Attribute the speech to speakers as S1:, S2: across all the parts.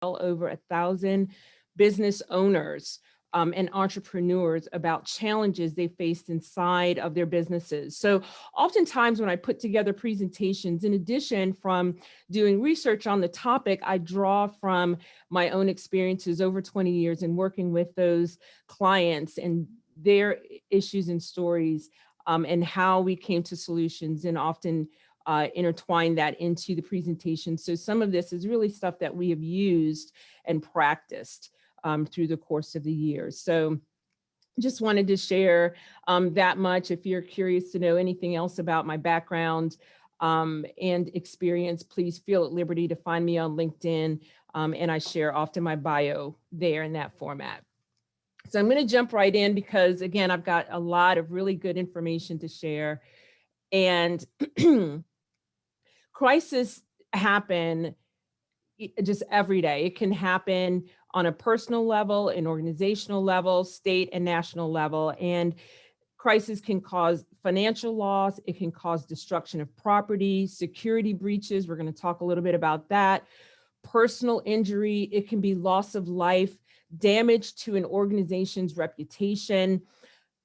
S1: over 1,000 business owners and entrepreneurs about challenges they faced inside of their businesses. So oftentimes when I put together presentations, in addition from doing research on the topic, I draw from my own experiences over 20 years in working with those clients and their issues and stories, and how we came to solutions, and often intertwine that into the presentation. So some of this is really stuff that we have used and practiced through the course of the years. So just wanted to share that much. If you're curious to know anything else about my background and experience, please feel at liberty to find me on LinkedIn. And I share often my bio there in that format. So I'm going to jump right in because, again, I've got a lot of really good information to share. And crises happen just every day. It can happen on a personal level, an organizational level, state and national level. And crisis can cause financial loss. It can cause destruction of property, security breaches. We're going to talk a little bit about that. Personal injury. It can be loss of life, damage to an organization's reputation,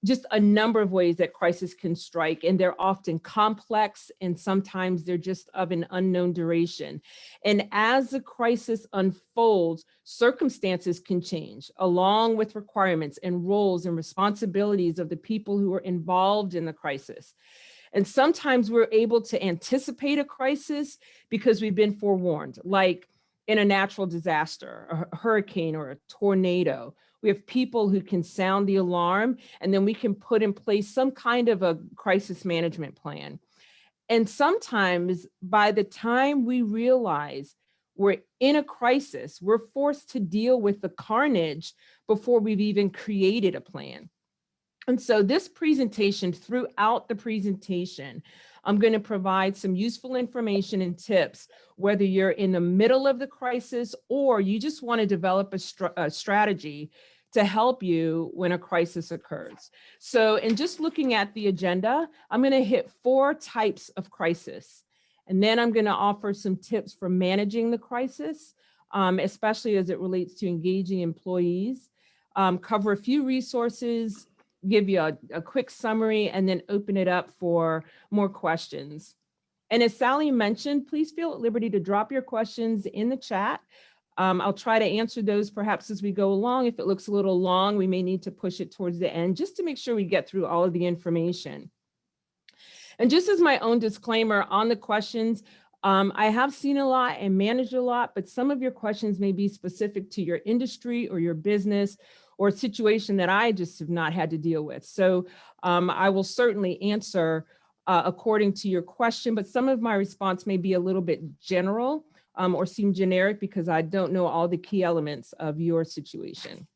S1: just a number of ways that crisis can strike, and they're often complex, and sometimes they're just of an unknown duration. And as the crisis unfolds, circumstances can change along with requirements and roles and responsibilities of the people who are involved in the crisis. And sometimes we're able to anticipate a crisis because we've been forewarned, like in a natural disaster, a hurricane or a tornado. We have people who can sound the alarm, and then we can put in place some kind of a crisis management plan. And sometimes by the time we realize we're in a crisis, we're forced to deal with the carnage before we've even created a plan. And so this presentation, throughout the presentation, I'm going to provide some useful information and tips, whether you're in the middle of the crisis or you just want to develop a strategy to help you when a crisis occurs. So in just looking at the agenda, I'm going to hit 4 types of crisis. And then I'm going to offer some tips for managing the crisis, especially as it relates to engaging employees, cover a few resources, give you a quick summary, and then open it up for more questions. And as Sally mentioned, please feel at liberty to drop your questions in the chat. I'll try to answer those perhaps as we go along. If it looks a little long, we may need to push it towards the end just to make sure we get through all of the information. And just as my own disclaimer on the questions, I have seen a lot and managed a lot, but some of your questions may be specific to your industry or your business or a situation that I just have not had to deal with. So I will certainly answer according to your question, but some of my response may be a little bit general or seem generic because I don't know all the key elements of your situation.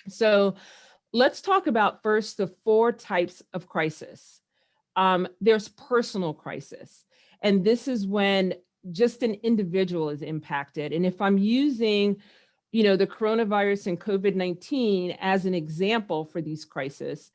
S1: So let's talk about first the 4 types of crisis. There's personal crisis, and this is when just an individual is impacted. And if I'm using the coronavirus and COVID-19 as an example for these crises,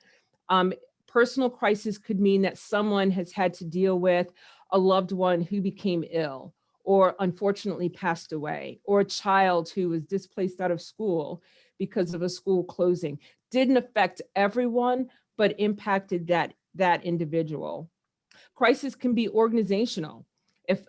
S1: personal crisis could mean that someone has had to deal with a loved one who became ill or unfortunately passed away, or a child who was displaced out of school because of a school closing. Didn't affect everyone, but impacted that individual. Crisis can be organizational. If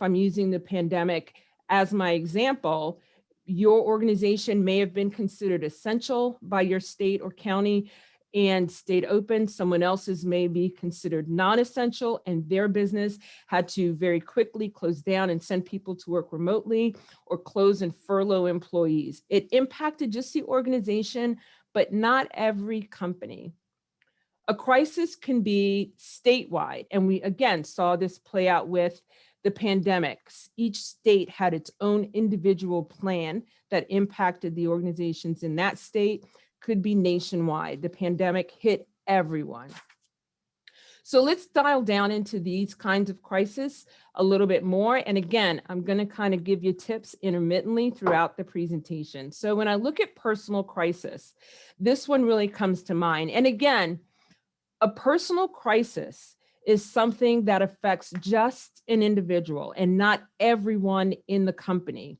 S1: I'm using the pandemic as my example, your organization may have been considered essential by your state or county and stayed open. Someone else's may be considered non-essential, and their business had to very quickly close down and send people to work remotely or close and furlough employees. It impacted just the organization, but not every company. A crisis can be statewide, and we again saw this play out with the pandemics. Each state had its own individual plan that impacted the organizations in that state. Could be nationwide. The pandemic hit everyone. So let's dial down into these kinds of crises a little bit more. And again, I'm going to kind of give you tips intermittently throughout the presentation. So when I look at personal crisis, this one really comes to mind. And again, a personal crisis is something that affects just an individual and not everyone in the company.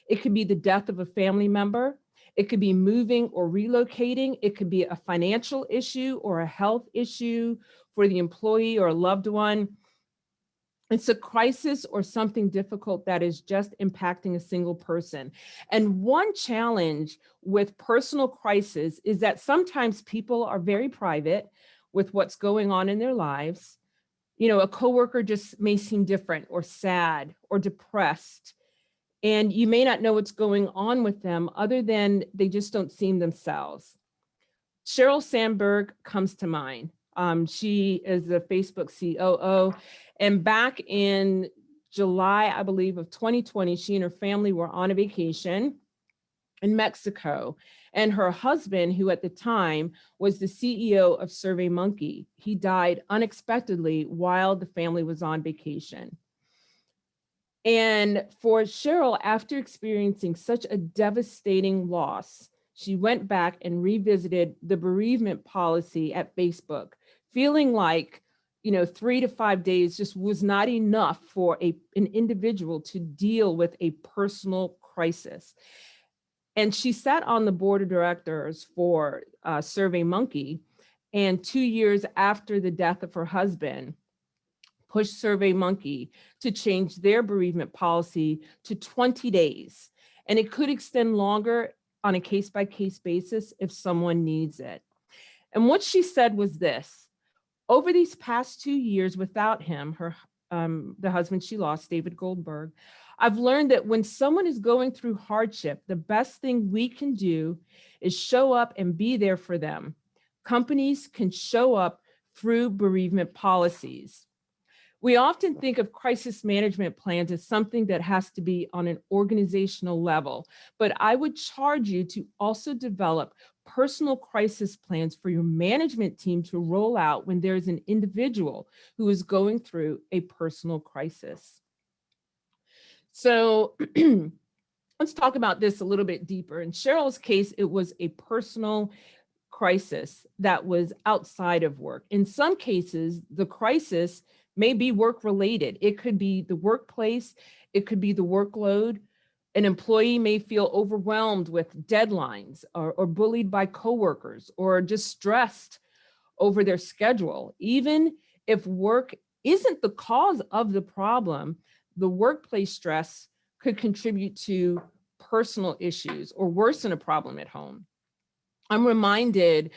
S1: It could be the death of a family member. It could be moving or relocating. It could be a financial issue or a health issue for the employee or a loved one. It's a crisis or something difficult that is just impacting a single person. And one challenge with personal crisis is that sometimes people are very private with what's going on in their lives. You know, a coworker just may seem different or sad or depressed, and you may not know what's going on with them other than they just don't seem themselves. Cheryl Sandberg comes to mind. She is the Facebook COO, and back in July, I believe, of 2020, she and her family were on a vacation in Mexico. And her husband, who at the time was the CEO of SurveyMonkey, he died unexpectedly while the family was on vacation. And for Cheryl, after experiencing such a devastating loss, she went back and revisited the bereavement policy at Facebook, feeling like, 3 to 5 days just was not enough for an individual to deal with a personal crisis. And she sat on the board of directors for SurveyMonkey, and 2 years after the death of her husband, pushed SurveyMonkey to change their bereavement policy to 20 days. And it could extend longer on a case-by-case basis if someone needs it. And what she said was this: over these past 2 years without him, the husband she lost, David Goldberg, I've learned that when someone is going through hardship, the best thing we can do is show up and be there for them. Companies can show up through bereavement policies. We often think of crisis management plans as something that has to be on an organizational level, but I would charge you to also develop personal crisis plans for your management team to roll out when there's an individual who is going through a personal crisis. So let's talk about this a little bit deeper. In Cheryl's case, it was a personal crisis that was outside of work. In some cases, the crisis may be work related. It could be the workplace, it could be the workload. An employee may feel overwhelmed with deadlines or bullied by coworkers or just stressed over their schedule. Even if work isn't the cause of the problem, the workplace stress could contribute to personal issues or worsen a problem at home. I'm reminded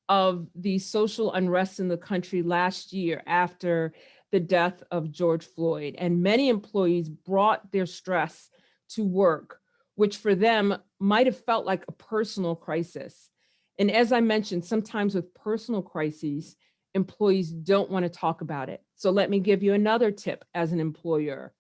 S1: of the social unrest in the country last year after the death of George Floyd, and many employees brought their stress to work, which for them might have felt like a personal crisis. And as I mentioned, sometimes with personal crises, employees don't want to talk about it. So let me give you another tip as an employer.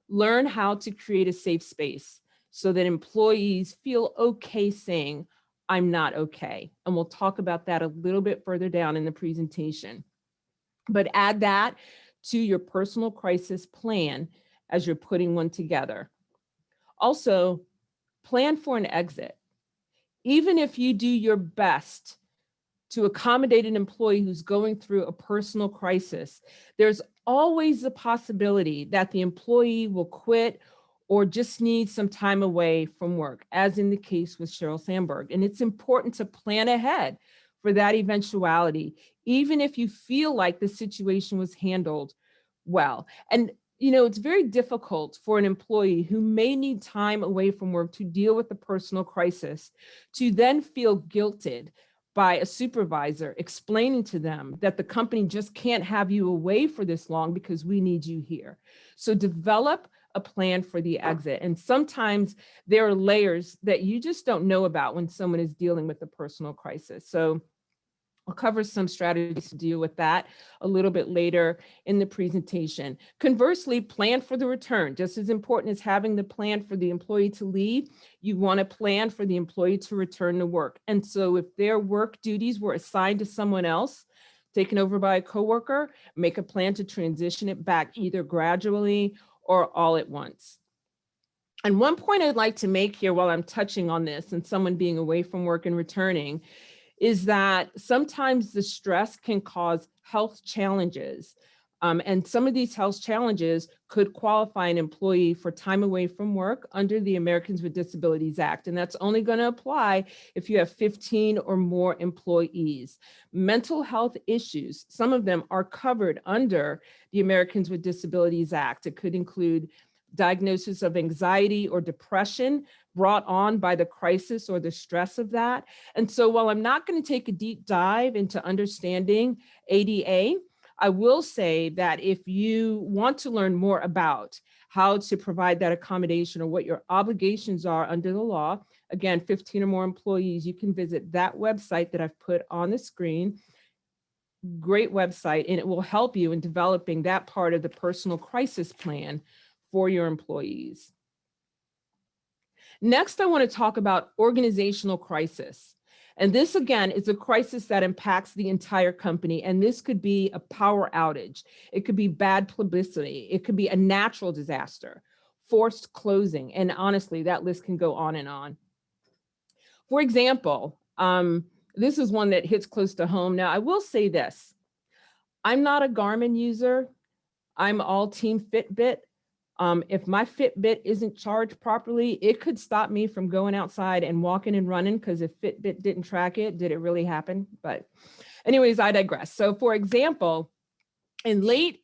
S1: Learn how to create a safe space so that employees feel okay saying, I'm not okay. And we'll talk about that a little bit further down in the presentation. But add that to your personal crisis plan as you're putting one together. Also, plan for an exit. Even if you do your best to accommodate an employee who's going through a personal crisis, there's always the possibility that the employee will quit or just need some time away from work, as in the case with Cheryl Sandberg. And it's important to plan ahead for that eventuality, even if you feel like the situation was handled well. And it's very difficult for an employee who may need time away from work to deal with the personal crisis to then feel guilted by a supervisor explaining to them that the company just can't have you away for this long because we need you here. So develop a plan for the exit. And sometimes there are layers that you just don't know about when someone is dealing with a personal crisis. So I'll cover some strategies to deal with that a little bit later in the presentation. Conversely, plan for the return. Just as important as having the plan for the employee to leave, you want to plan for the employee to return to work. And so if their work duties were assigned to someone else, taken over by a coworker, make a plan to transition it back either gradually or all at once. And one point I'd like to make here while I'm touching on this and someone being away from work and returning is that sometimes the stress can cause health challenges. And some of these health challenges could qualify an employee for time away from work under the Americans with Disabilities Act. And that's only going to apply if you have 15 or more employees. Mental health issues, some of them are covered under the Americans with Disabilities Act. It could include diagnosis of anxiety or depression brought on by the crisis or the stress of that. And so while I'm not going to take a deep dive into understanding ADA, I will say that if you want to learn more about how to provide that accommodation or what your obligations are under the law, again, 15 or more employees, you can visit that website that I've put on the screen. Great website, and it will help you in developing that part of the personal crisis plan for your employees. Next, I want to talk about organizational crisis. And this, again, is a crisis that impacts the entire company. And this could be a power outage. It could be bad publicity. It could be a natural disaster, forced closing. And honestly, that list can go on and on. For example, this is one that hits close to home. Now, I will say this. I'm not a Garmin user. I'm all team Fitbit. If my Fitbit isn't charged properly, it could stop me from going outside and walking and running, because if Fitbit didn't track it, did it really happen? But anyways, I digress. So for example, in late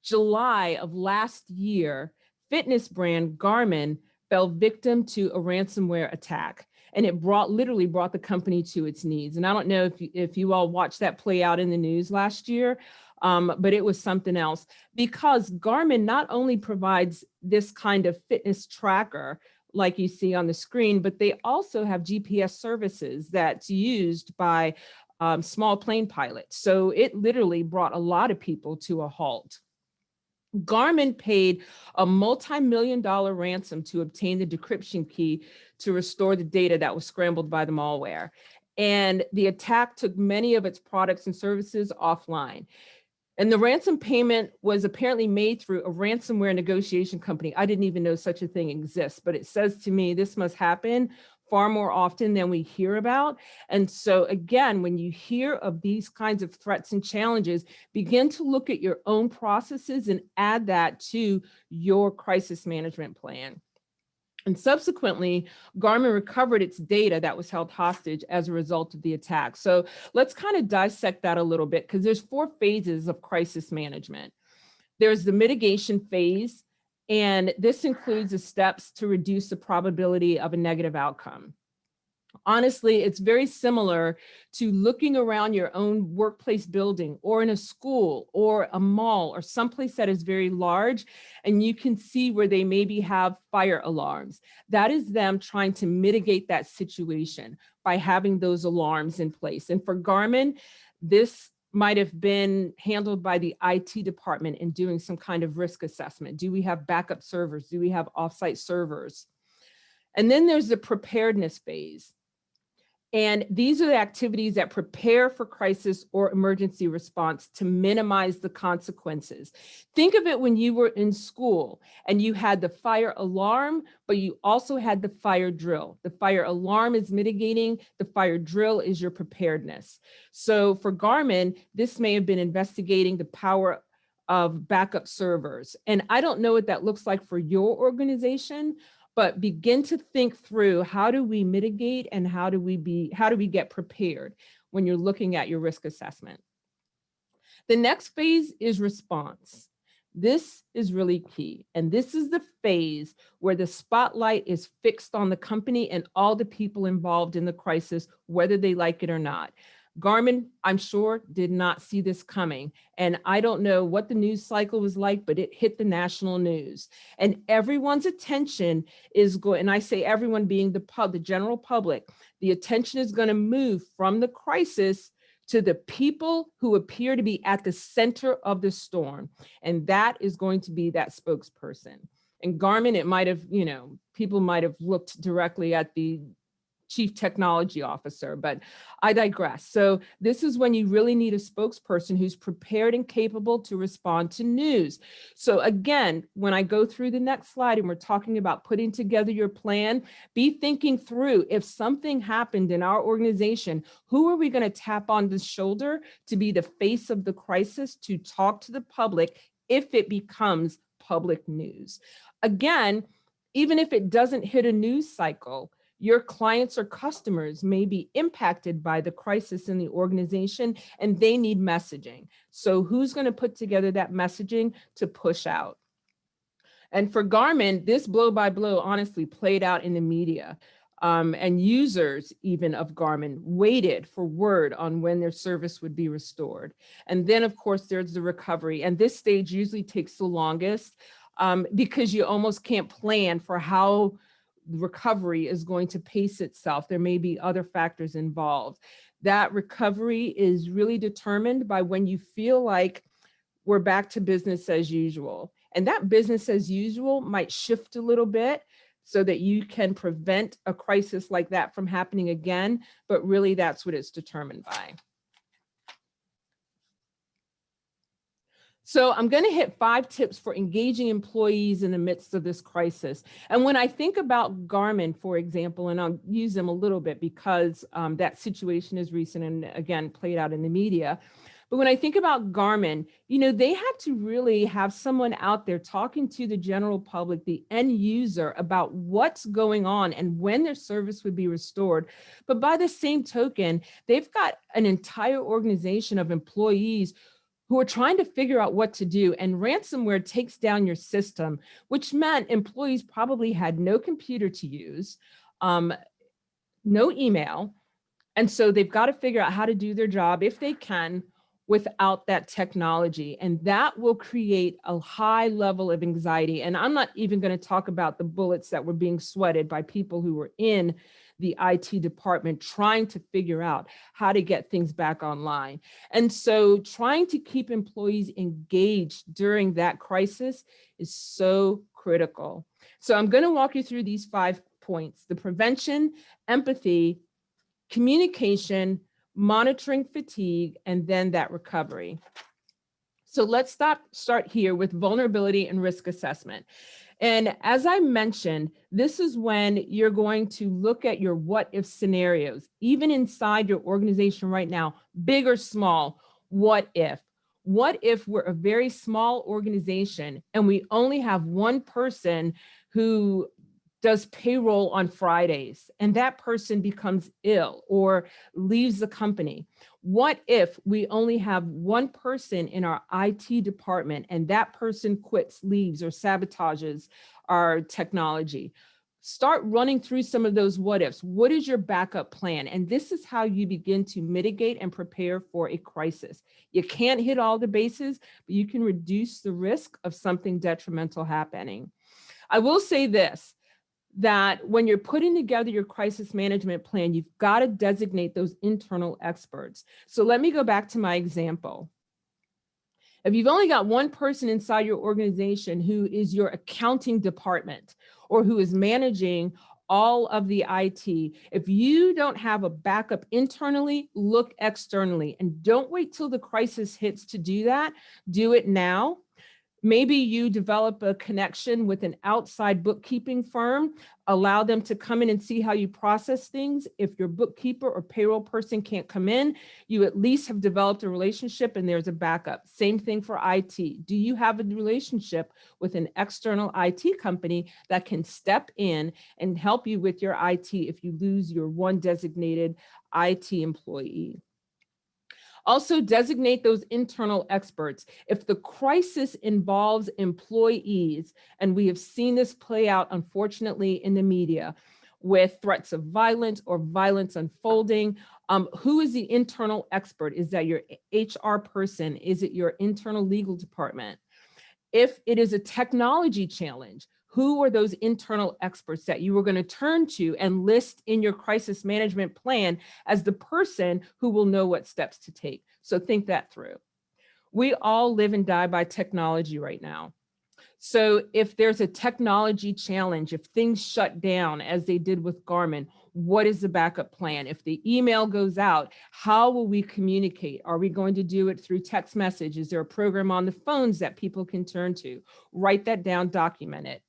S1: July of last year, fitness brand Garmin fell victim to a ransomware attack. And it literally brought the company to its knees. And I don't know if you all watched that play out in the news last year, but it was something else, because Garmin not only provides this kind of fitness tracker like you see on the screen, but they also have GPS services that's used by small plane pilots. So it literally brought a lot of people to a halt. Garmin paid a multi-million-dollar ransom to obtain the decryption key to restore the data that was scrambled by the malware. And the attack took many of its products and services offline. And the ransom payment was apparently made through a ransomware negotiation company. I didn't even know such a thing exists, but it says to me this must happen far more often than we hear about. And so again, when you hear of these kinds of threats and challenges, begin to look at your own processes and add that to your crisis management plan. And subsequently, Garmin recovered its data that was held hostage as a result of the attack. So let's kind of dissect that a little bit, because there's 4 phases of crisis management. There's the mitigation phase, and this includes the steps to reduce the probability of a negative outcome. Honestly, it's very similar to looking around your own workplace building or in a school or a mall or someplace that is very large, and you can see where they maybe have fire alarms. That is them trying to mitigate that situation by having those alarms in place. And for Garmin, this might have been handled by the IT department in doing some kind of risk assessment. Do we have backup servers? Do we have offsite servers? And then there's the preparedness phase. And these are the activities that prepare for crisis or emergency response to minimize the consequences. Think of it when you were in school and you had the fire alarm, but you also had the fire drill. The fire alarm is mitigating, the fire drill is your preparedness. So for Garmin, this may have been investigating the power of backup servers. And I don't know what that looks like for your organization, but begin to think through, how do we mitigate and how do we get prepared when you're looking at your risk assessment. The next phase is response. This is really key. And this is the phase where the spotlight is fixed on the company and all the people involved in the crisis, whether they like it or not. Garmin, I'm sure, did not see this coming. And I don't know what the news cycle was like, but it hit the national news. And everyone's attention is going, and I say everyone being the general public, the attention is going to move from the crisis to the people who appear to be at the center of the storm. And that is going to be that spokesperson. And Garmin, it might have, people might have looked directly at the chief technology officer, but I digress. So this is when you really need a spokesperson who's prepared and capable to respond to news. So again, when I go through the next slide and we're talking about putting together your plan, be thinking through, if something happened in our organization, who are we going to tap on the shoulder to be the face of the crisis, to talk to the public if it becomes public news? Again, even if it doesn't hit a news cycle, your clients or customers may be impacted by the crisis in the organization and they need messaging. So who's going to put together that messaging to push out? And for Garmin, this blow by blow honestly played out in the media. And users even of Garmin waited for word on when their service would be restored. And then of course there's the recovery. And this stage usually takes the longest because you almost can't plan for how recovery is going to pace itself. There may be other factors involved. That recovery is really determined by when you feel like we're back to business as usual. And that business as usual might shift a little bit so that you can prevent a crisis like that from happening again, but really that's what it's determined by. So I'm going to hit 5 tips for engaging employees in the midst of this crisis. And when I think about Garmin, for example, and I'll use them a little bit because that situation is recent and again, played out in the media. But when I think about Garmin, you know, they had to really have someone out there talking to the general public, the end user, about what's going on and when their service would be restored. But by the same token, they've got an entire organization of employees who are trying to figure out what to do. And ransomware takes down your system, which meant employees probably had no computer to use, no email. And so they've got to figure out how to do their job, if they can, without that technology. And that will create a high level of anxiety. And I'm not even going to talk about the bullets that were being sweated by people who were in the IT department trying to figure out how to get things back online. And so trying to keep employees engaged during that crisis is so critical. So I'm going to walk you through these 5 points: the prevention, empathy, communication, monitoring fatigue, and then that recovery. So let's start here with vulnerability and risk assessment. And as I mentioned, this is when you're going to look at your what if scenarios, even inside your organization right now, big or small. What if? What if we're a very small organization and we only have one person who does payroll on Fridays and that person becomes ill or leaves the company? What if we only have one person in our IT department and that person quits, leaves, or sabotages our technology? Start running through some of those what ifs. What is your backup plan? And this is how you begin to mitigate and prepare for a crisis. You can't hit all the bases, but you can reduce the risk of something detrimental happening. I will say this, that when you're putting together your crisis management plan, you've got to designate those internal experts. So let me go back to my example. If you've only got one person inside your organization who is your accounting department or who is managing all of the IT, if you don't have a backup internally, look externally and don't wait till the crisis hits to do that. Do it now. Maybe you develop a connection with an outside bookkeeping firm, allow them to come in and see how you process things. If your bookkeeper or payroll person can't come in, you at least have developed a relationship and there's a backup. Same thing for IT. Do you have a relationship with an external IT company that can step in and help you with your IT if you lose your one designated IT employee? Also, designate those internal experts. If the crisis involves employees, and we have seen this play out, unfortunately, in the media, with threats of violence or violence unfolding, who is the internal expert? Is that your HR person? Is it your internal legal department? If it is a technology challenge, who are those internal experts that you are going to turn to and list in your crisis management plan as the person who will know what steps to take? So think that through. We all live and die by technology right now. So if there's a technology challenge, if things shut down as they did with Garmin, what is the backup plan? If the email goes out, how will we communicate? Are we going to do it through text message? Is there a program on the phones that people can turn to? Write that down, document it.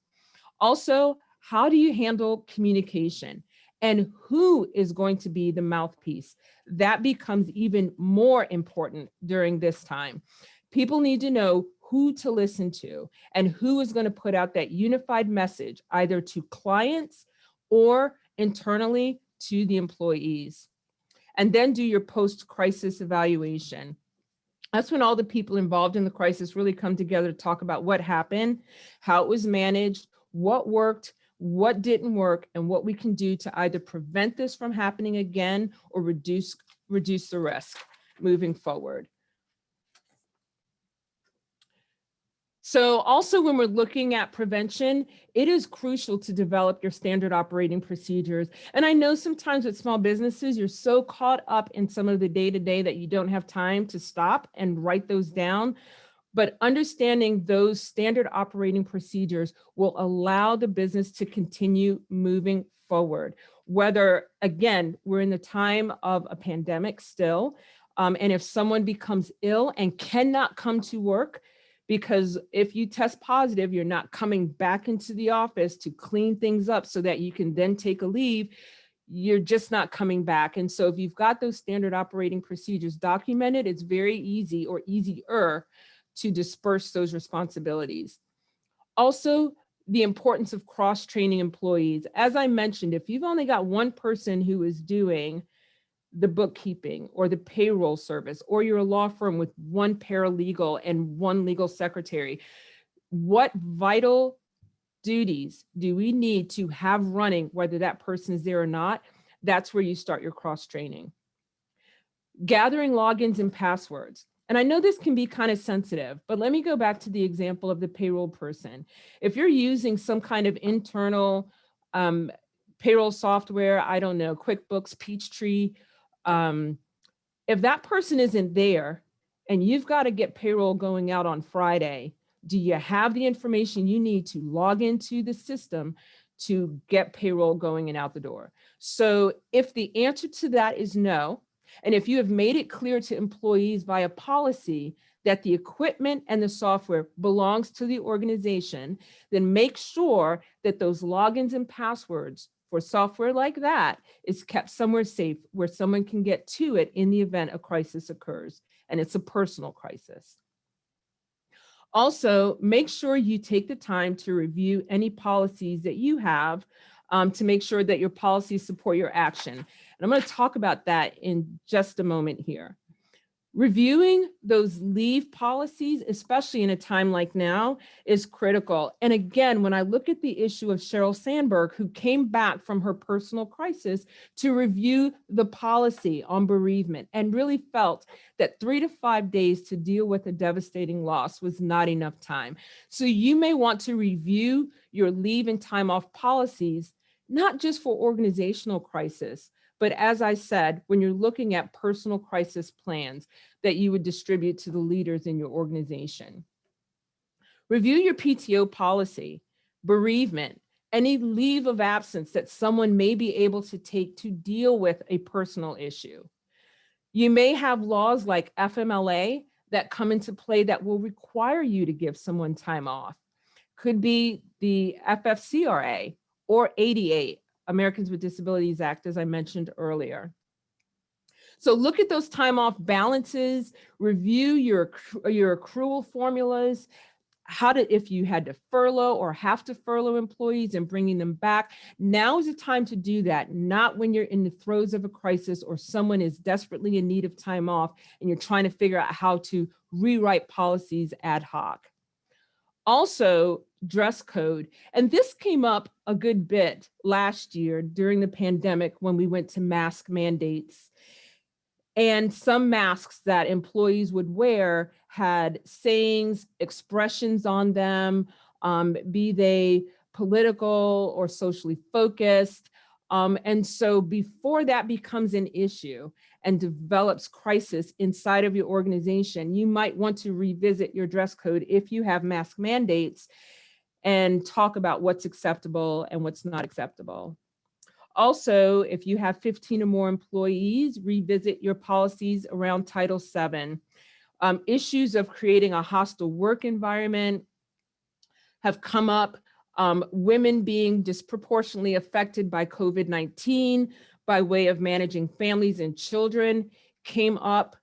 S1: Also, how do you handle communication? And who is going to be the mouthpiece? That becomes even more important during this time. People need to know who to listen to and who is going to put out that unified message, either to clients or internally to the employees. And then do your post-crisis evaluation. That's when all the people involved in the crisis really come together to talk about what happened, how it was managed, what worked, what didn't work, and what we can do to either prevent this from happening again or reduce the risk moving forward. So also when we're looking at prevention, it is crucial to develop your standard operating procedures. And I know sometimes with small businesses, you're so caught up in some of the day-to-day that you don't have time to stop and write those down. But understanding those standard operating procedures will allow the business to continue moving forward. Whether, again, we're in the time of a pandemic still, and if someone becomes ill and cannot come to work, because if you test positive, you're not coming back into the office to clean things up so that you can then take a leave, you're just not coming back. And so if you've got those standard operating procedures documented, it's very easy or easier to disperse those responsibilities. Also, the importance of cross-training employees. As I mentioned, if you've only got one person who is doing the bookkeeping or the payroll service, or you're a law firm with one paralegal and one legal secretary, what vital duties do we need to have running, whether that person is there or not? That's where you start your cross-training. Gathering logins and passwords. And I know this can be kind of sensitive, but let me go back to the example of the payroll person. If you're using some kind of internal payroll software, I don't know, QuickBooks, Peachtree, if that person isn't there and you've got to get payroll going out on Friday, do you have the information you need to log into the system to get payroll going and out the door? So if the answer to that is no, and if you have made it clear to employees via policy that the equipment and the software belongs to the organization, then make sure that those logins and passwords for software like that is kept somewhere safe where someone can get to it in the event a crisis occurs, and it's a personal crisis. Also, make sure you take the time to review any policies that you have to make sure that your policies support your action. And I'm going to talk about that in just a moment here. Reviewing those leave policies, especially in a time like now, is critical. And again, when I look at the issue of Cheryl Sandberg, who came back from her personal crisis to review the policy on bereavement and really felt that 3 to 5 days to deal with a devastating loss was not enough time. So you may want to review your leave and time off policies, not just for organizational crisis, but as I said, when you're looking at personal crisis plans that you would distribute to the leaders in your organization. Review your PTO policy, bereavement, any leave of absence that someone may be able to take to deal with a personal issue. You may have laws like FMLA that come into play that will require you to give someone time off. Could be the FFCRA or ADA, Americans with Disabilities Act, as I mentioned earlier. So look at those time off balances, review your accrual formulas, if you had to furlough or have to furlough employees and bringing them back. Now is the time to do that, not when you're in the throes of a crisis or someone is desperately in need of time off and you're trying to figure out how to rewrite policies ad hoc. Also, dress code. And this came up a good bit last year during the pandemic when we went to mask mandates. And some masks that employees would wear had sayings, expressions on them, be they political or socially focused. And so before that becomes an issue and develops crisis inside of your organization, you might want to revisit your dress code if you have mask mandates and talk about what's acceptable and what's not acceptable. Also, if you have 15 or more employees, revisit your policies around Title VII. Issues of creating a hostile work environment have come up. Women being disproportionately affected by COVID-19 by way of managing families and children came up.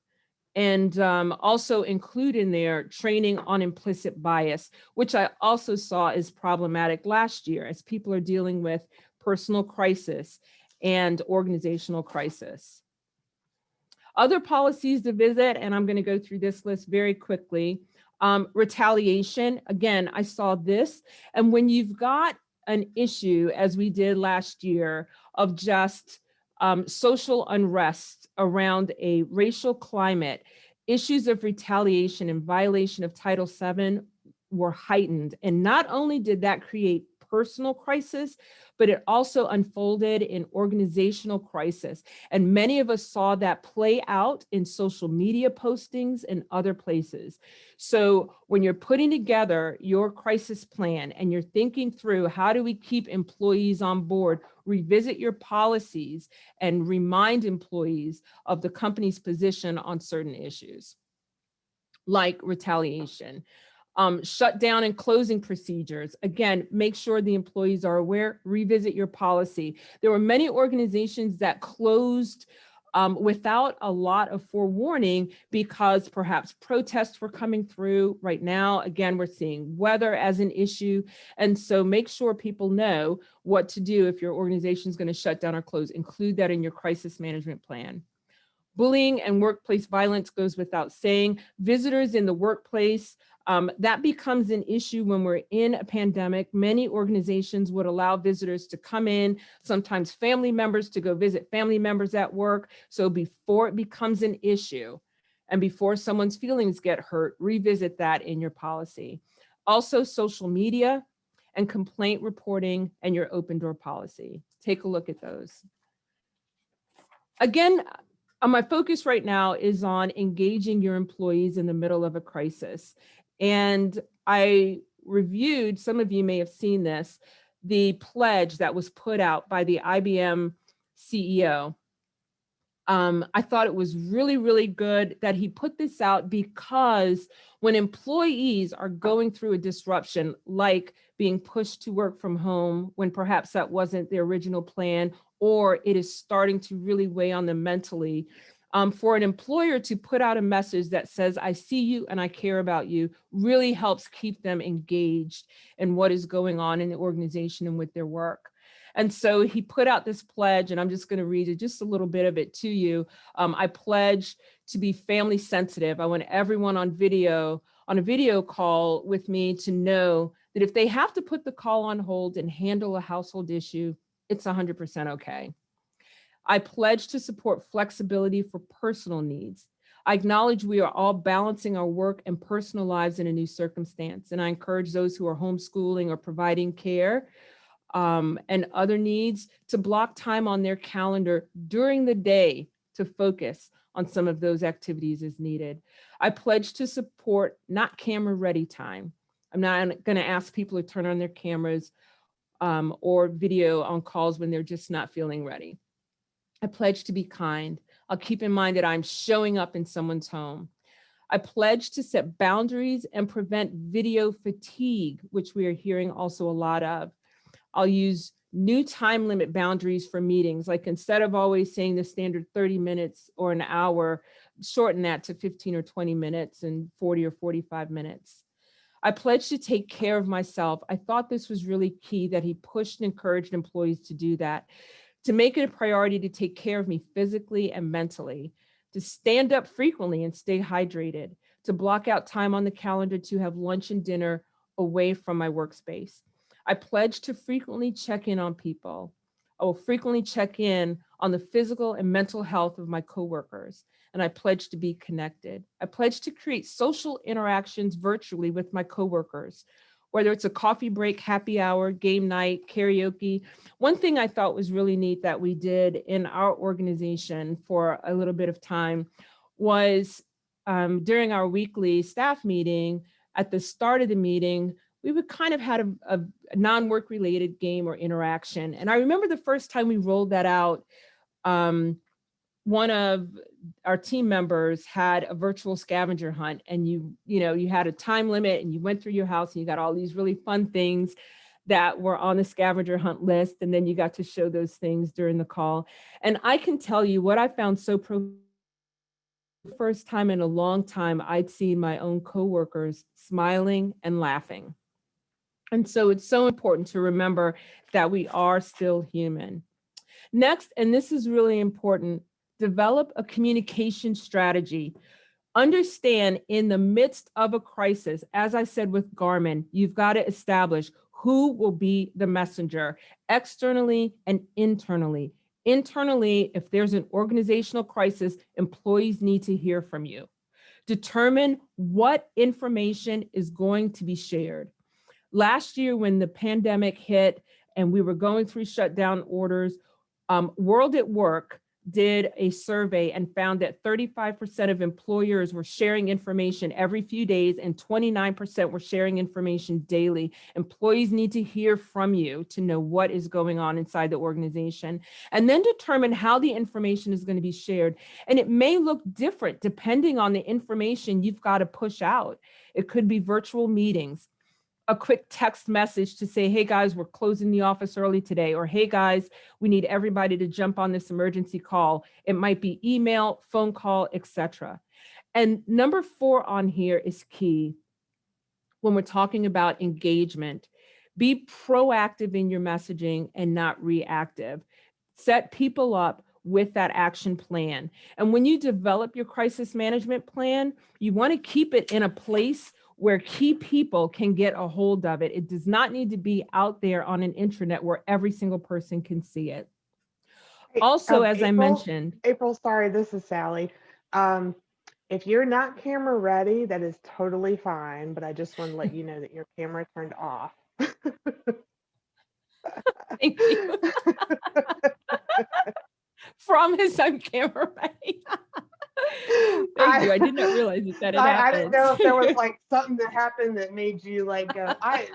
S1: And also include in there training on implicit bias, which I also saw as problematic last year as people are dealing with personal crisis and organizational crisis. Other policies to visit, and I'm going to go through this list very quickly. Retaliation, again, I saw this. And when you've got an issue, as we did last year, of just social unrest around a racial climate, issues of retaliation and violation of Title VII were heightened. And not only did that create personal crisis, but it also unfolded in organizational crisis. And many of us saw that play out in social media postings and other places. So when you're putting together your crisis plan and you're thinking through how do we keep employees on board, revisit your policies and remind employees of the company's position on certain issues, like retaliation. Shutdown and closing procedures. Again, make sure the employees are aware, revisit your policy. There were many organizations that closed without a lot of forewarning because perhaps protests were coming through. Right now, again, we're seeing weather as an issue. And so make sure people know what to do if your organization is going to shut down or close. Include that in your crisis management plan. Bullying and workplace violence goes without saying. Visitors in the workplace, that becomes an issue when we're in a pandemic. Many organizations would allow visitors to come in, sometimes family members to go visit family members at work. So before it becomes an issue and before someone's feelings get hurt, revisit that in your policy. Also, social media and complaint reporting and your open door policy. Take a look at those. Again, my focus right now is on engaging your employees in the middle of a crisis. And I reviewed, some of you may have seen this, the pledge that was put out by the IBM CEO. I thought it was really, really good that he put this out because when employees are going through a disruption, like being pushed to work from home when perhaps that wasn't the original plan, or it is starting to really weigh on them mentally, for an employer to put out a message that says, I see you and I care about you, really helps keep them engaged in what is going on in the organization and with their work. And so he put out this pledge, and I'm just going to read it, just a little bit of it to you. I pledge to be family sensitive. I want everyone on a video call with me to know that if they have to put the call on hold and handle a household issue, it's 100% okay. I pledge to support flexibility for personal needs. I acknowledge we are all balancing our work and personal lives in a new circumstance, and I encourage those who are homeschooling or providing care and other needs to block time on their calendar during the day to focus on some of those activities as needed. I pledge to support not camera ready time. I'm not going to ask people to turn on their cameras or video on calls when they're just not feeling ready. I pledge to be kind. I'll keep in mind that I'm showing up in someone's home. I pledge to set boundaries and prevent video fatigue, which we are hearing also a lot of. I'll use new time limit boundaries for meetings, like instead of always saying the standard 30 minutes or an hour, shorten that to 15 or 20 minutes and 40 or 45 minutes. I pledge to take care of myself. I thought this was really key that he pushed and encouraged employees to do that, to make it a priority to take care of me physically and mentally, to stand up frequently and stay hydrated, to block out time on the calendar to have lunch and dinner away from my workspace. I pledge to frequently check in on people. I will frequently check in on the physical and mental health of my coworkers, and I pledge to be connected. I pledge to create social interactions virtually with my coworkers, whether it's a coffee break, happy hour, game night, karaoke. One thing I thought was really neat that we did in our organization for a little bit of time was during our weekly staff meeting, at the start of the meeting, we would kind of had a non-work related game or interaction. And I remember the first time we rolled that out, one of our team members had a virtual scavenger hunt, and you had a time limit, and you went through your house and you got all these really fun things that were on the scavenger hunt list. And then you got to show those things during the call. And I can tell you what I found so first time in a long time, I'd seen my own coworkers smiling and laughing. And so it's so important to remember that we are still human. Next, and this is really important, develop a communication strategy. Understand in the midst of a crisis, as I said with Garmin, you've got to establish who will be the messenger externally and internally. Internally, if there's an organizational crisis, employees need to hear from you. Determine what information is going to be shared. Last year, when the pandemic hit and we were going through shutdown orders, World at Work did a survey and found that 35% of employers were sharing information every few days and 29% were sharing information daily. Employees need to hear from you to know what is going on inside the organization, and then determine how the information is going to be shared. And it may look different depending on the information you've got to push out. It could be virtual meetings, a quick text message to say, hey guys, we're closing the office early today, or hey guys, we need everybody to jump on this emergency call. It might be email, phone call, etc. And number 4 on here is key when we're talking about engagement. Be proactive in your messaging and not reactive. Set people up with that action plan. And when you develop your crisis management plan, you want to keep it in a place where key people can get a hold of it. It does not need to be out there on an intranet where every single person can see it. Also, as I mentioned,
S2: April, sorry, this is Sally. If you're not camera ready, that is totally fine, but I just want to let you know that your camera turned off.
S1: thank you. Promise I'm camera ready. Thank you. I did not realize that had happened.
S2: I didn't know if there was like something that happened that made you like go, I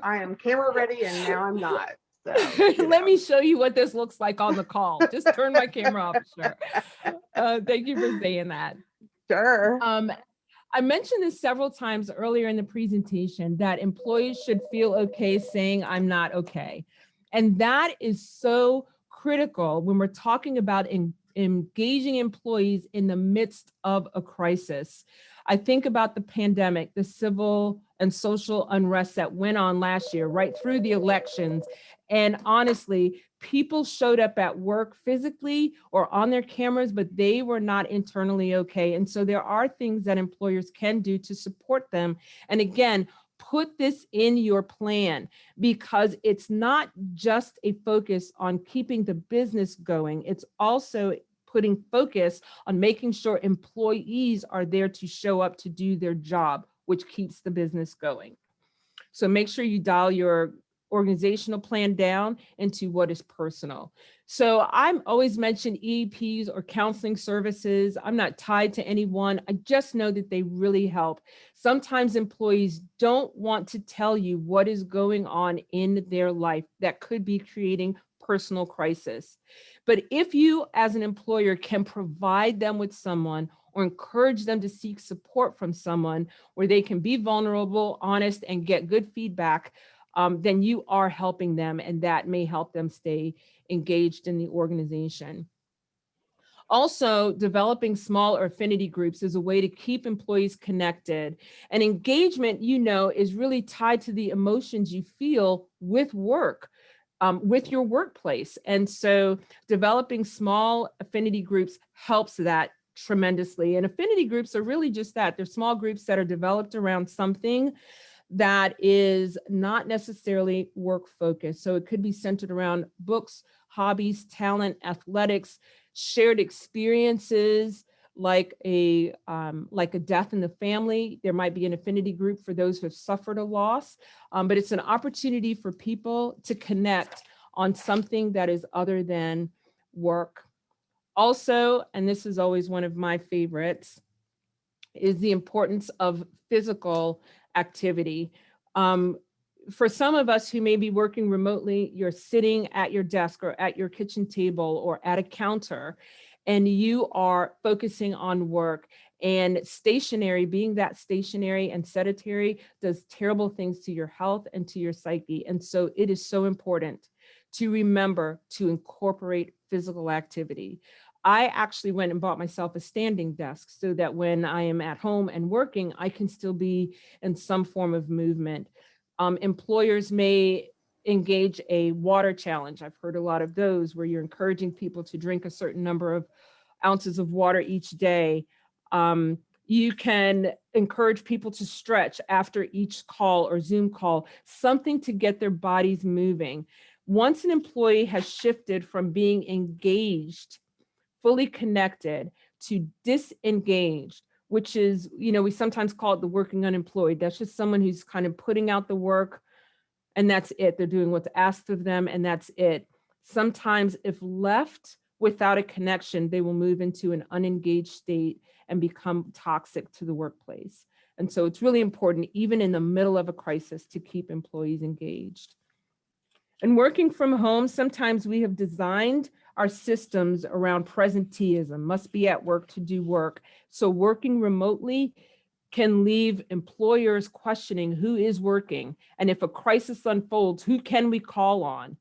S2: am camera ready and now I'm not. So
S1: let me show you what this looks like on the call. Just turn my camera off. Sure. Thank you for saying that.
S2: Sure.
S1: I mentioned this several times earlier in the presentation that employees should feel okay saying I'm not okay. And that is so critical when we're talking about engaging employees in the midst of a crisis. I think about the pandemic, the civil and social unrest that went on last year, right through the elections. And honestly, people showed up at work physically or on their cameras, but they were not internally okay. And so there are things that employers can do to support them. And again, put this in your plan, because it's not just a focus on keeping the business going. It's also putting focus on making sure employees are there to show up to do their job, which keeps the business going. So make sure you dial your organizational plan down into what is personal. So I'm always mention EAPs or counseling services. I'm not tied to anyone. I just know that they really help. Sometimes employees don't want to tell you what is going on in their life that could be creating personal crisis. But if you as an employer can provide them with someone or encourage them to seek support from someone where they can be vulnerable, honest, and get good feedback, then you are helping them, and that may help them stay engaged in the organization. Also, developing small or affinity groups is a way to keep employees connected. And engagement, is really tied to the emotions you feel with work. With your workplace. And so developing small affinity groups helps that tremendously. And affinity groups are really just that. They're small groups that are developed around something that is not necessarily work focused. So it could be centered around books, hobbies, talent, athletics, shared experiences, like a death in the family. There might be an affinity group for those who have suffered a loss, but it's an opportunity for people to connect on something that is other than work. Also, and this is always one of my favorites, is the importance of physical activity. For some of us who may be working remotely, you're sitting at your desk or at your kitchen table or at a counter, and you are focusing on work. And stationary, being that stationary and sedentary, does terrible things to your health and to your psyche. And so it is so important to remember to incorporate physical activity. I actually went and bought myself a standing desk so that when I am at home and working, I can still be in some form of movement. Employers may engage a water challenge. I've heard a lot of those where you're encouraging people to drink a certain number of ounces of water each day. You can encourage people to stretch after each call or Zoom call, something to get their bodies moving. Once an employee has shifted from being engaged, fully connected, to disengaged, which is, we sometimes call it the working unemployed. That's just someone who's kind of putting out the work and that's it. They're doing what's asked of them and that's it. Sometimes if left without a connection, they will move into an unengaged state and become toxic to the workplace. And so it's really important, even in the middle of a crisis, to keep employees engaged. And working from home, sometimes we have designed our systems around presenteeism, must be at work to do work. So working remotely can leave employers questioning who is working. And if a crisis unfolds, who can we call on?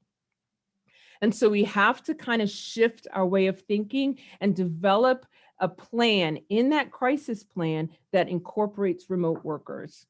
S1: And so we have to kind of shift our way of thinking and develop a plan in that crisis plan that incorporates remote workers.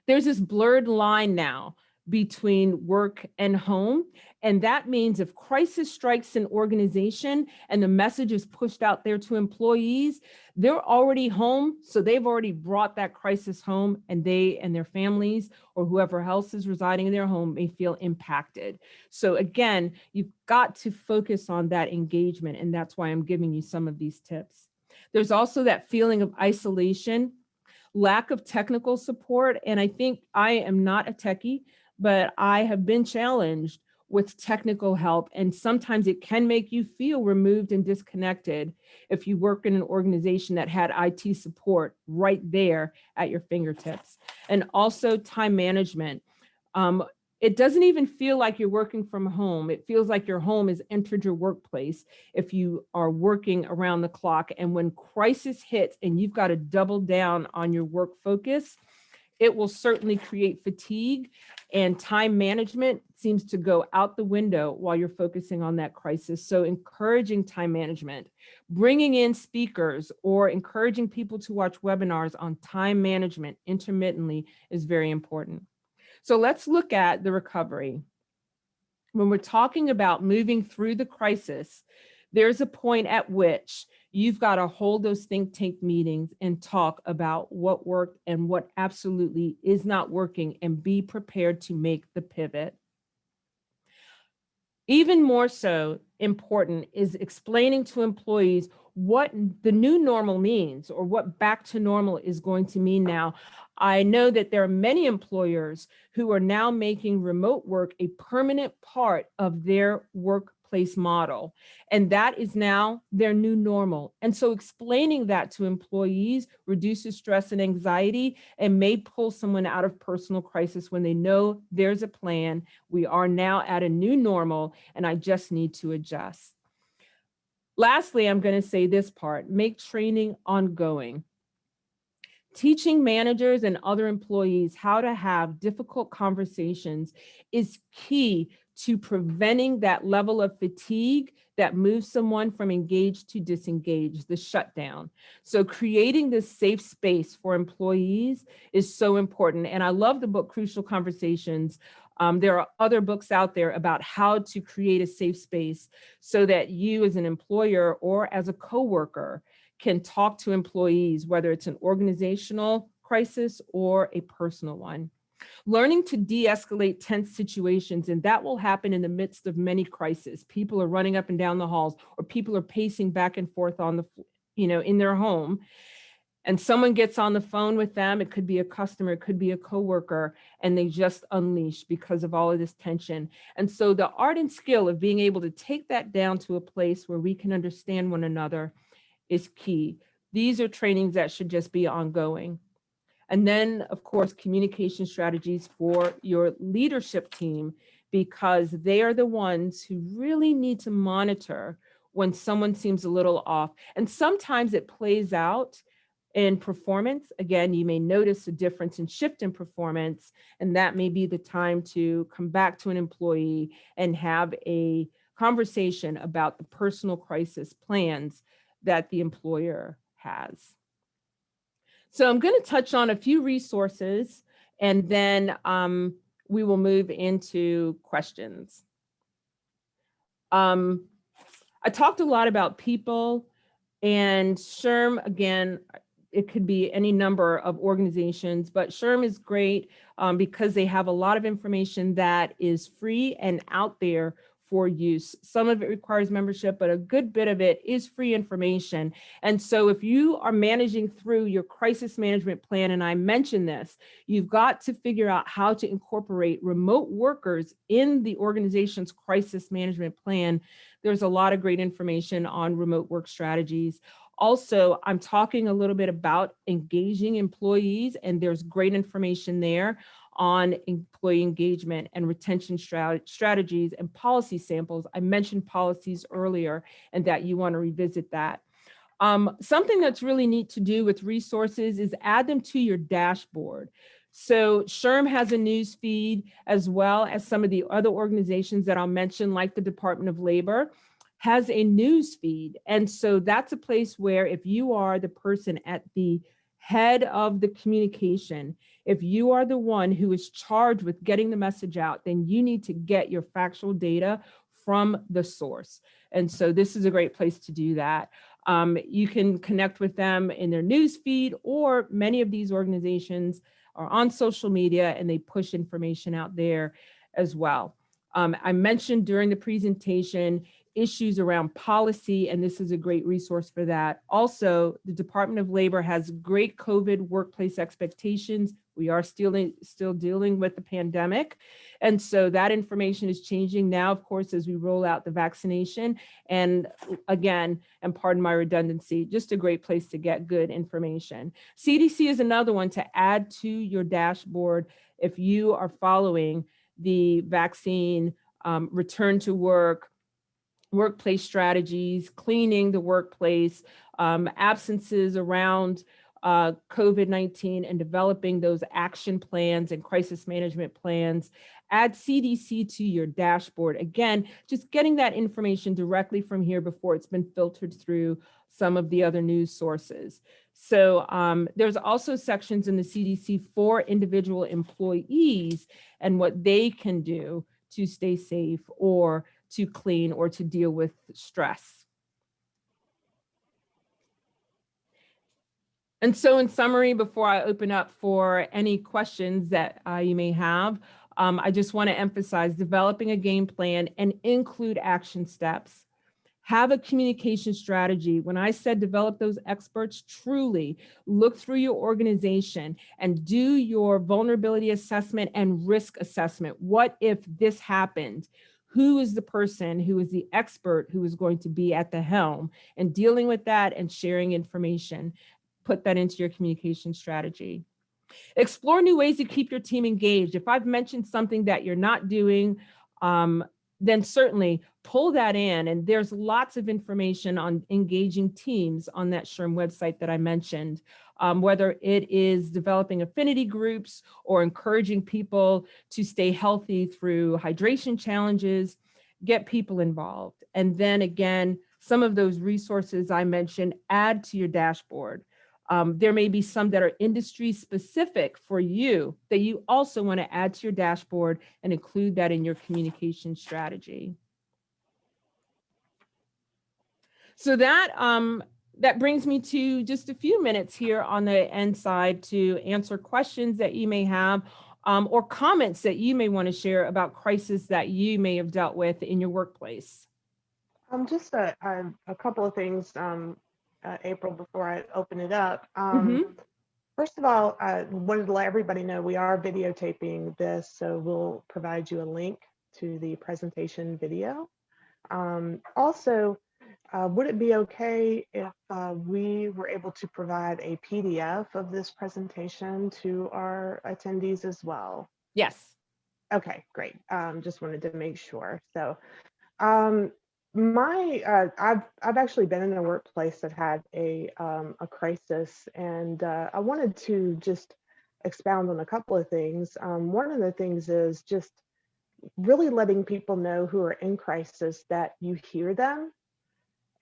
S1: There's this blurred line now between work and home. And that means if crisis strikes an organization and the message is pushed out there to employees, they're already home. So they've already brought that crisis home, and they and their families or whoever else is residing in their home may feel impacted. So again, you've got to focus on that engagement. And that's why I'm giving you some of these tips. There's also that feeling of isolation, lack of technical support. And I think I am not a techie, but I have been challenged with technical help. And sometimes it can make you feel removed and disconnected if you work in an organization that had IT support right there at your fingertips. And also time management. It doesn't even feel like you're working from home. It feels like your home has entered your workplace if you are working around the clock. And when crisis hits and you've got to double down on your work focus, it will certainly create fatigue, and time management seems to go out the window while you're focusing on that crisis. So encouraging time management, bringing in speakers or encouraging people to watch webinars on time management intermittently is very important. So let's look at the recovery. When we're talking about moving through the crisis, there's a point at which you've got to hold those think tank meetings and talk about what worked and what absolutely is not working, and be prepared to make the pivot. Even more so important is explaining to employees what the new normal means, or what back to normal is going to mean now. I know that there are many employers who are now making remote work a permanent part of their workplace model, and that is now their new normal. And so explaining that to employees reduces stress and anxiety and may pull someone out of personal crisis when they know there's a plan. We are now at a new normal, and I just need to adjust. Lastly, I'm going to say this part: make training ongoing. Teaching managers and other employees how to have difficult conversations is key to preventing that level of fatigue that moves someone from engaged to disengaged, the shutdown. So creating this safe space for employees is so important. And I love the book, Crucial Conversations. There are other books out there about how to create a safe space so that you as an employer or as a coworker can talk to employees, whether it's an organizational crisis or a personal one. Learning to de-escalate tense situations, and that will happen in the midst of many crises. People are running up and down the halls, or people are pacing back and forth on the, in their home, and someone gets on the phone with them. It could be a customer, it could be a coworker, and they just unleash because of all of this tension. And so the art and skill of being able to take that down to a place where we can understand one another is key. These are trainings that should just be ongoing. And then, of course, communication strategies for your leadership team, because they are the ones who really need to monitor when someone seems a little off. And sometimes it plays out in performance. Again, you may notice a difference in shift in performance, and that may be the time to come back to an employee and have a conversation about the personal crisis plans that the employer has. So I'm going to touch on a few resources, and then we will move into questions. I talked a lot about people, and SHRM, again, it could be any number of organizations, but SHRM is great because they have a lot of information that is free and out there for use. Some of it requires membership, but a good bit of it is free information. And so if you are managing through your crisis management plan, and I mentioned this, you've got to figure out how to incorporate remote workers in the organization's crisis management plan. There's a lot of great information on remote work strategies. Also, I'm talking a little bit about engaging employees, and there's great information there on employee engagement and retention strategies and policy samples. I mentioned policies earlier, and that you want to revisit that. Something that's really neat to do with resources is add them to your dashboard. So SHRM has a news feed, as well as some of the other organizations that I'll mention, like the Department of Labor, has a news feed. And so that's a place where if you are the person at the head of the communication, if you are the one who is charged with getting the message out, then you need to get your factual data from the source. And so this is a great place to do that. You can connect with them in their news feed, or many of these organizations are on social media and they push information out there as well. I mentioned during the presentation issues around policy, and this is a great resource for that. Also, the Department of Labor has great COVID workplace expectations. We are still dealing with the pandemic. And so that information is changing now, of course, as we roll out the vaccination. And again, and pardon my redundancy, just a great place to get good information. CDC is another one to add to your dashboard if you are following the vaccine, return to work, workplace strategies, cleaning the workplace, absences around COVID-19, and developing those action plans and crisis management plans. Add CDC to your dashboard. Again, just getting that information directly from here before it's been filtered through some of the other news sources. So there's also sections in the CDC for individual employees and what they can do to stay safe, or to clean, or to deal with stress. And so in summary, before I open up for any questions that you may have, I just want to emphasize developing a game plan and include action steps. Have a communication strategy. When I said develop those experts, truly look through your organization and do your vulnerability assessment and risk assessment. What if this happened? Who is the person who is the expert who is going to be at the helm and dealing with that and sharing information? Put that into your communication strategy. Explore new ways to keep your team engaged. If I've mentioned something that you're not doing, then certainly pull that in. And there's lots of information on engaging teams on that SHRM website that I mentioned, whether it is developing affinity groups or encouraging people to stay healthy through hydration challenges. Get people involved. And then again, some of those resources I mentioned, add to your dashboard. There may be some that are industry specific for you that you also want to add to your dashboard and include that in your communication strategy. So that brings me to just a few minutes here on the end side to answer questions that you may have, or comments that you may want to share about crises that you may have dealt with in your workplace.
S2: Just a couple of things, April, before I open it up. First of all, I wanted to let everybody know we are videotaping this, so we'll provide you a link to the presentation video. Also, would it be okay if we were able to provide a PDF of this presentation to our attendees as well?
S1: Yes.
S2: Okay, great. Just wanted to make sure. So um, I've actually been in a workplace that had a crisis, and I wanted to just expound on a couple of things. One of the things is just really letting people know who are in crisis that you hear them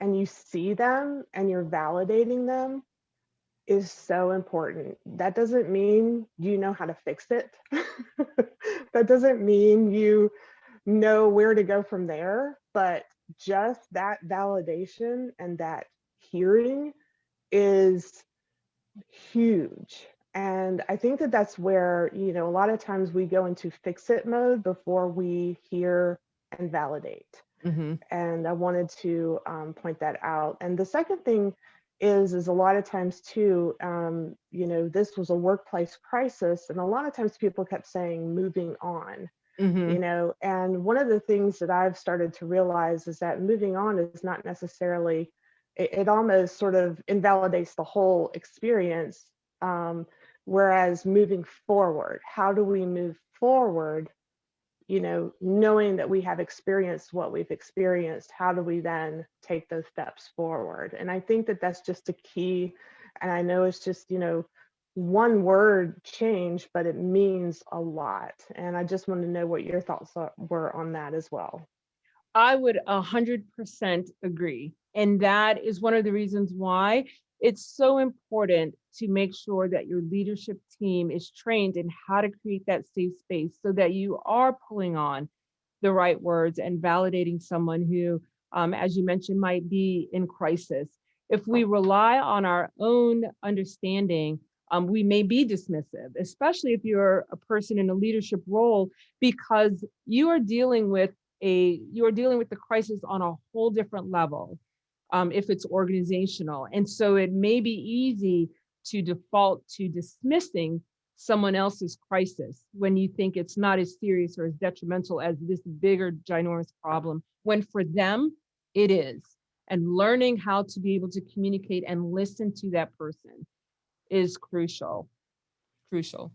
S2: and you see them and you're validating them is so important. That doesn't mean you know how to fix it. That doesn't mean you know where to go from there, but just that validation and that hearing is huge. And I think that that's where, you know, a lot of times we go into fix it mode before we hear and validate.
S1: Mm-hmm.
S2: And I wanted to point that out. And the second thing is a lot of times too, you know, this was a workplace crisis, and a lot of times people kept saying moving on,
S1: Mm-hmm.
S2: you know. And one of the things that I've started to realize is that moving on is not necessarily, it almost sort of invalidates the whole experience. Whereas moving forward, how do we move forward, you know, knowing that we have experienced what we've experienced, how do we then take those steps forward? And I think that that's just a key. And I know it's just, you know, one word change, but it means a lot. And I just want to know what your thoughts were on that as well.
S1: I would 100% agree. And that is one of the reasons why it's so important to make sure that your leadership team is trained in how to create that safe space so that you are pulling on the right words and validating someone who, as you mentioned, might be in crisis. If we rely on our own understanding, we may be dismissive, especially if you're a person in a leadership role, because you are dealing with the crisis on a whole different level, if it's organizational. And so it may be easy to default to dismissing someone else's crisis when you think it's not as serious or as detrimental as this bigger, ginormous problem, when for them, it is. And learning how to be able to communicate and listen to that person is crucial, crucial.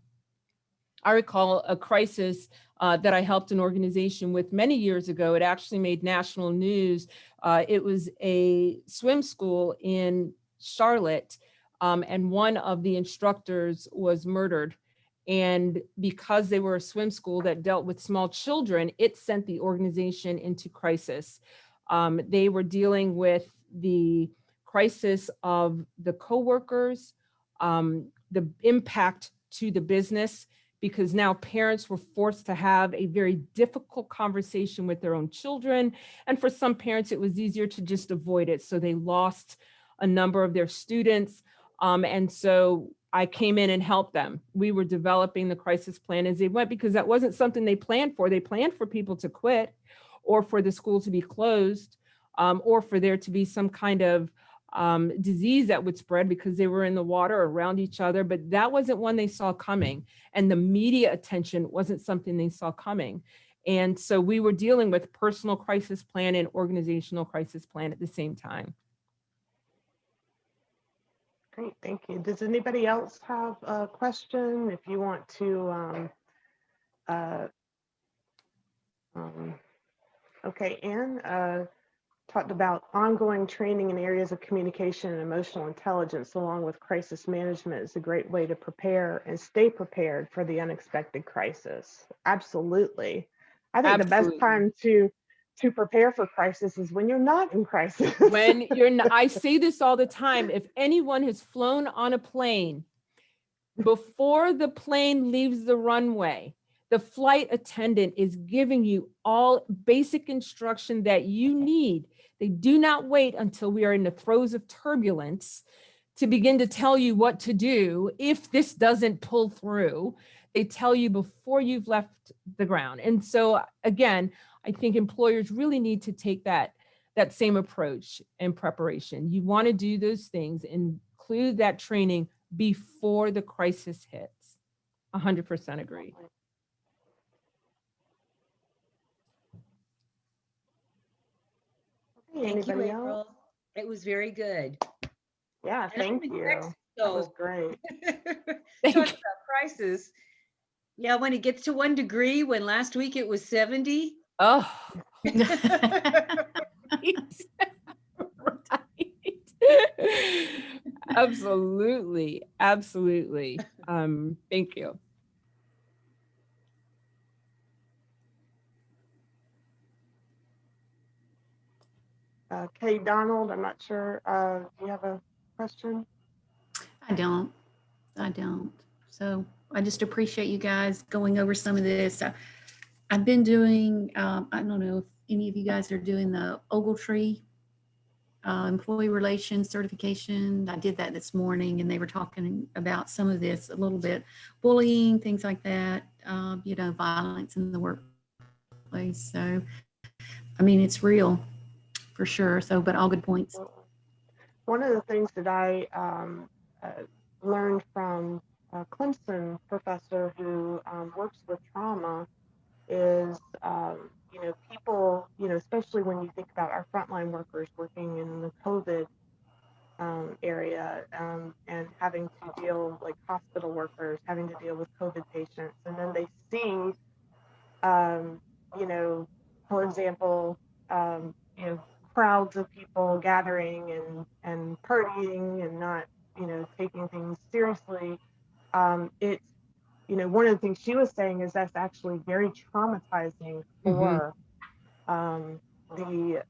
S1: I recall a crisis that I helped an organization with many years ago. It actually made national news. It was a swim school in Charlotte, and one of the instructors was murdered. And because they were a swim school that dealt with small children, it sent the organization into crisis. They were dealing with the crisis of the coworkers, the impact to the business, because now parents were forced to have a very difficult conversation with their own children. And for some parents, it was easier to just avoid it. So they lost a number of their students. And so I came in and helped them. We were developing the crisis plan as they went, because that wasn't something they planned for. They planned for people to quit, or for the school to be closed, or for there to be some kind of disease that would spread because they were in the water around each other. But that wasn't one they saw coming. And the media attention wasn't something they saw coming. And so we were dealing with personal crisis plan and organizational crisis plan at the same time.
S2: Great, thank you. Does anybody else have a question? If you want to, uh, okay, Anne talked about ongoing training in areas of communication and emotional intelligence, along with crisis management, is a great way to prepare and stay prepared for the unexpected crisis. Absolutely. I think the best
S1: Absolutely.
S2: time to prepare for crisis is when you're not in crisis.
S1: When you're not, I say this all the time. If anyone has flown on a plane, before the plane leaves the runway, the flight attendant is giving you all basic instruction that you need. They do not wait until we are in the throes of turbulence to begin to tell you what to do if this doesn't pull through. They tell you before you've left the ground. And so again, I think employers really need to take that same approach in preparation. You want to do those things, include that training before the crisis hits. 100% agree.
S2: Okay,
S3: Thank you,
S2: anybody else?
S3: April. It was very good.
S2: Yeah,
S3: And I'm
S2: thank
S3: in
S2: you.
S3: Texas,
S2: That was
S3: so
S2: great.
S3: talk about prices. Yeah, when it gets to 1 degree, when last week it was 70.
S1: Oh, right. Absolutely. Absolutely. Thank you.
S2: Kay Donald, I'm not sure. Do you have a question?
S4: I don't. I don't. So I just appreciate you guys going over some of this. I've been doing, I don't know if any of you guys are doing the Ogletree employee relations certification. I did that this morning and they were talking about some of this a little bit, bullying, things like that, violence in the workplace. So, I mean, it's real for sure. So, but all good points.
S2: One of the things that I learned from a Clemson professor who works with trauma is, people, especially when you think about our frontline workers working in the COVID area and having to deal, like hospital workers having to deal with COVID patients, and then they see, um, you know, for example, crowds of people gathering and partying and not, taking things seriously. It's, one of the things she was saying is that's actually very traumatizing
S1: Mm-hmm.
S2: for the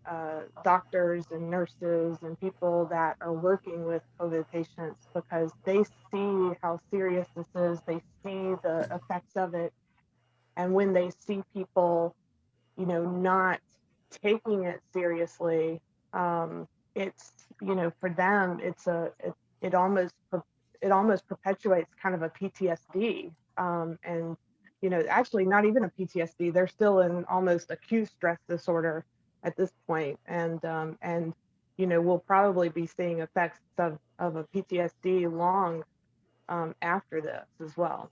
S2: doctors and nurses and people that are working with COVID patients, because they see how serious this is, they see the effects of it, and when they see people, not taking it seriously, it's, for them, it almost it almost perpetuates kind of a PTSD, and actually not even a PTSD. They're still in almost acute stress disorder at this point, and we'll probably be seeing effects of a PTSD long after this as well.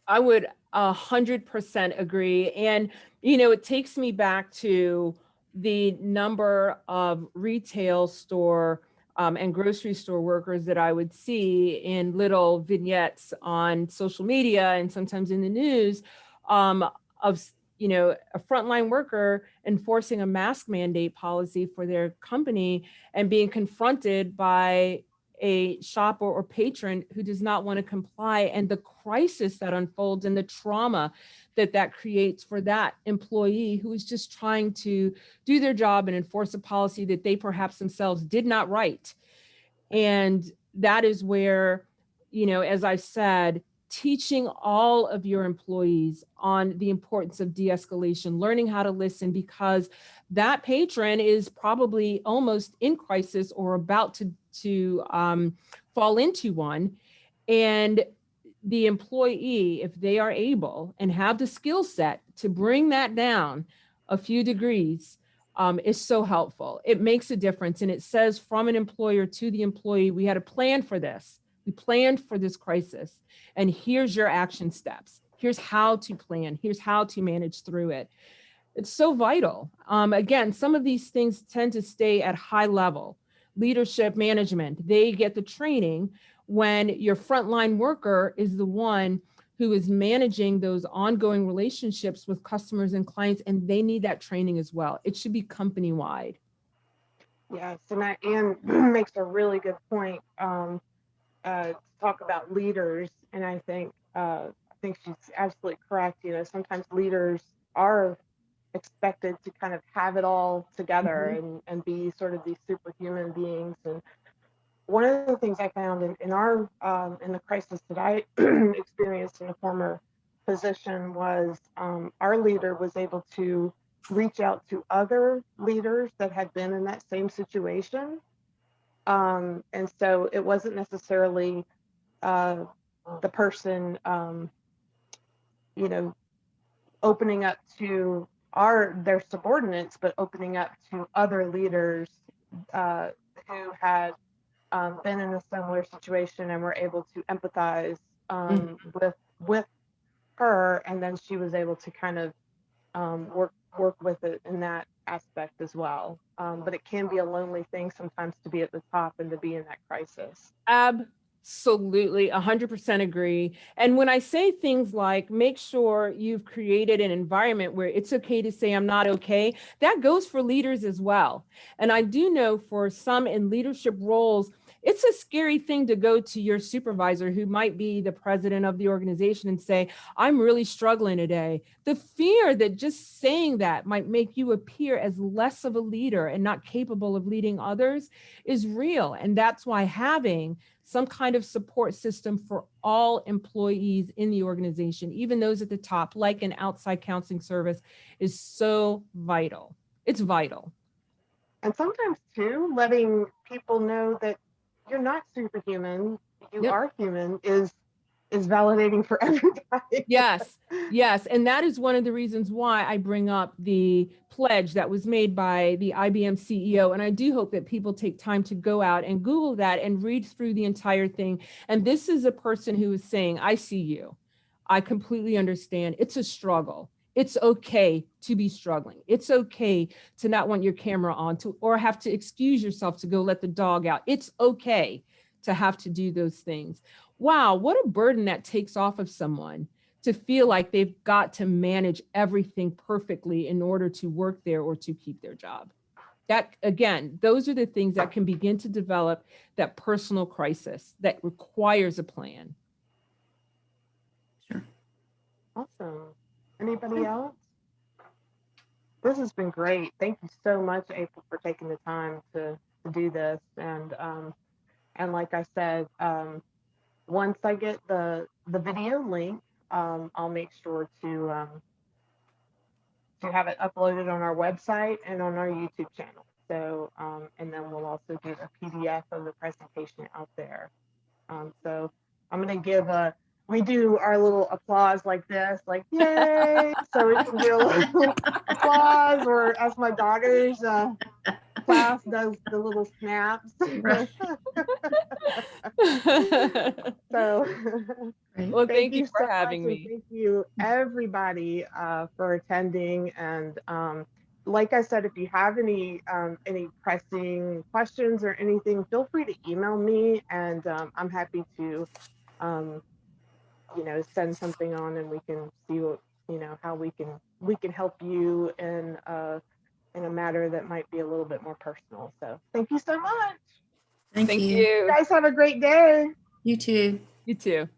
S1: I would 100% agree. And, it takes me back to the number of retail store and grocery store workers that I would see in little vignettes on social media and sometimes in the news, of, a frontline worker enforcing a mask mandate policy for their company and being confronted by a shop or patron who does not want to comply, and the crisis that unfolds and the trauma that creates for that employee who is just trying to do their job and enforce a policy that they perhaps themselves did not write. And that is where, as I said, teaching all of your employees on the importance of de-escalation, learning how to listen, because that patron is probably almost in crisis or about to fall into one. And the employee, if they are able and have the skill set to bring that down a few degrees, is so helpful. It makes a difference. And it says from an employer to the employee, we had a plan for this. We planned for this crisis. And here's your action steps. Here's how to plan. Here's how to manage through it. It's so vital. Again, some of these things tend to stay at high level. Leadership, management, they get the training when your frontline worker is the one who is managing those ongoing relationships with customers and clients, and they need that training as well. It should be company-wide.
S2: Yes, and Anne makes a really good point. To talk about leaders, and I think she's absolutely correct. Sometimes leaders are expected to kind of have it all together and be sort of these superhuman beings. And one of the things I found in our in the crisis that I experienced in a former position was, our leader was able to reach out to other leaders that had been in that same situation, and so it wasn't necessarily uh, the person, you know, opening up to their subordinates, but opening up to other leaders uh, who had been in a similar situation and were able to empathize with her, and then she was able to kind of work with it in that aspect as well. But it can be a lonely thing sometimes to be at the top and to be in that crisis.
S1: Absolutely, 100% agree. And when I say things like make sure you've created an environment where it's okay to say I'm not okay, that goes for leaders as well. And I do know for some in leadership roles, it's a scary thing to go to your supervisor who might be the president of the organization and say, I'm really struggling today. The fear that just saying that might make you appear as less of a leader and not capable of leading others is real. And that's why having some kind of support system for all employees in the organization, even those at the top, like an outside counseling service, is so vital. It's vital.
S2: And sometimes too, letting people know that you're not superhuman, you
S1: Yep.
S2: are human is validating for everybody.
S1: Yes, yes. And that is one of the reasons why I bring up the pledge that was made by the IBM CEO. And I do hope that people take time to go out and Google that and read through the entire thing. And this is a person who is saying, I see you. I completely understand. It's a struggle. It's okay to be struggling. It's okay to not want your camera on or have to excuse yourself to go let the dog out. It's okay to have to do those things. Wow, what a burden that takes off of someone to feel like they've got to manage everything perfectly in order to work there or to keep their job. That, again, those are the things that can begin to develop that personal crisis that requires a plan.
S4: Sure.
S2: Awesome. Anybody else? This has been great. Thank you so much, April, for taking the time to do this. And like I said, once I get the video link, I'll make sure to have it uploaded on our website and on our YouTube channel. So, and then we'll also get a PDF of the presentation out there. So I'm going to give we do our little applause like this, like, yay. So we can do a little applause, or as my daughter's class does the little snaps.
S4: Right.
S2: So
S4: Great.
S1: Well, thank you for
S2: so
S1: having
S2: much,
S1: me.
S2: and thank you everybody for attending. And like I said, if you have any pressing questions or anything, feel free to email me, and I'm happy to send something on, and we can see what how we can help you in a matter that might be a little bit more personal. So thank you so much.
S4: Thank you.
S2: You guys have a great day.
S4: You too.
S1: You too.